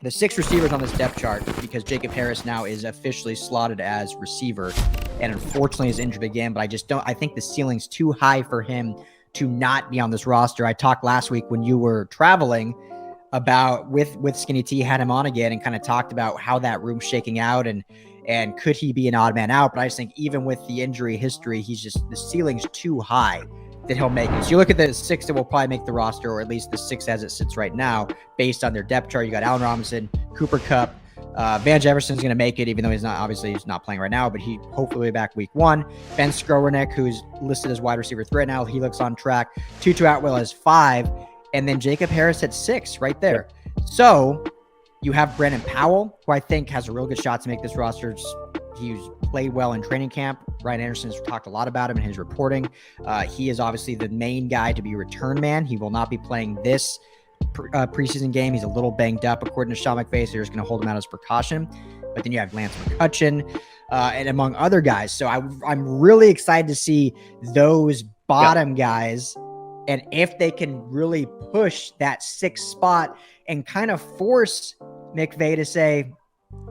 the 6 receivers on this depth chart, because Jacob Harris now is officially slotted as receiver and unfortunately is injured again, but I think the ceiling's too high for him to not be on this roster. I talked last week when you were traveling about with Skinny T, had him on again and kind of talked about how that room's shaking out and could he be an odd man out. But I just think even with the injury history, the ceiling's too high that he'll make it. So you look at the 6 that will probably make the roster, or at least the 6 as it sits right now, based on their depth chart. You got Allen Robinson, Cooper Kupp, Van Jefferson's going to make it, even though he's not playing right now, but he hopefully will be back week 1. Ben Skowronek, who's listed as wide receiver 3 right now, he looks on track. TuTu Atwell as 5, and then Jacob Harris at 6 right there. So you have Brandon Powell, who I think has a real good shot to make this roster. He's played well in training camp. Ryan Anderson's talked a lot about him in his reporting. He is obviously the main guy to be return man. He will not be playing this preseason game. He's a little banged up, according to Sean McVay, so they're just going to hold him out as precaution. But then you have Lance McCutcheon and among other guys. So I'm really excited to see those bottom guys, and if they can really push that 6th spot and kind of force McVay to say,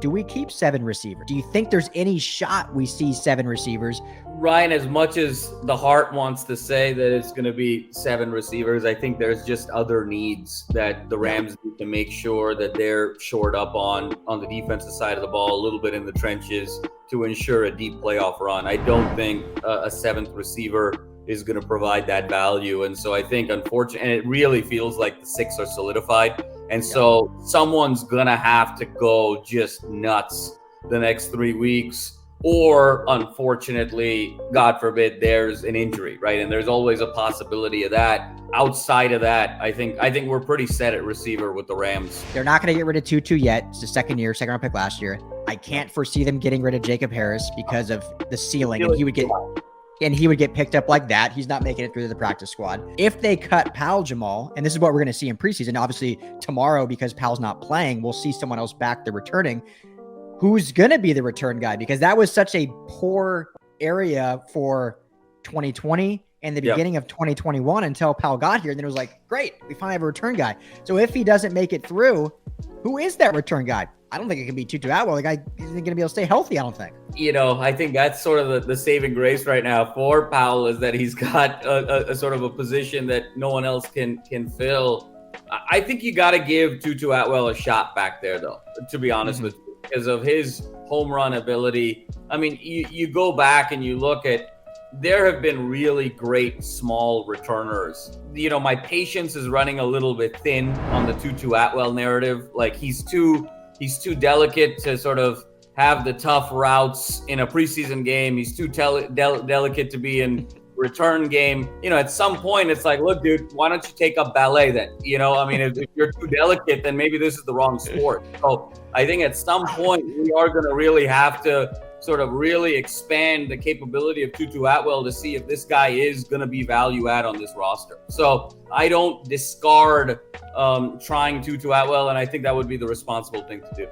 do we keep 7 receivers? Do you think there's any shot we see 7 receivers? Ryan, as much as the heart wants to say that it's going to be 7 receivers, I think there's just other needs that the Rams need to make sure that they're shored up on the defensive side of the ball, a little bit in the trenches to ensure a deep playoff run. I don't think a 7th receiver is going to provide that value. And so I think, unfortunately, and it really feels like the 6 are solidified. And so someone's going to have to go just nuts the next 3 weeks, or unfortunately, God forbid, there's an injury, right? And there's always a possibility of that. Outside of that, I think we're pretty set at receiver with the Rams. They're not going to get rid of TuTu yet. It's the second round pick last year. I can't foresee them getting rid of Jacob Harris because of the ceiling, and he would get picked up like that. He's not making it through the practice squad. If they cut Powell Jamal, and this is what we're going to see in preseason, obviously tomorrow, because Powell's not playing, we'll see someone else back there returning. Who's going to be the return guy? Because that was such a poor area for 2020 and the beginning of 2021 until Powell got here. And then it was like, great, we finally have a return guy. So if he doesn't make it through, who is that return guy? I don't think it can be TuTu Atwell. The guy isn't going to be able to stay healthy, I don't think. I think that's sort of the saving grace right now for Powell, is that he's got a sort of a position that no one else can fill. I think you got to give TuTu Atwell a shot back there, though, to be honest with you, because of his home run ability. I mean, you go back and you look at, there have been really great small returners. My patience is running a little bit thin on the TuTu Atwell narrative. Like, he's too delicate to sort of have the tough routes in a preseason game. He's too delicate to be in return game. At some point it's like, look, dude, why don't you take up ballet then? If you're too delicate, then maybe this is the wrong sport. So I think at some point we are going to really have to sort of really expand the capability of TuTu Atwell to see if this guy is going to be value add on this roster. So I don't discard trying TuTu Atwell, and I think that would be the responsible thing to do.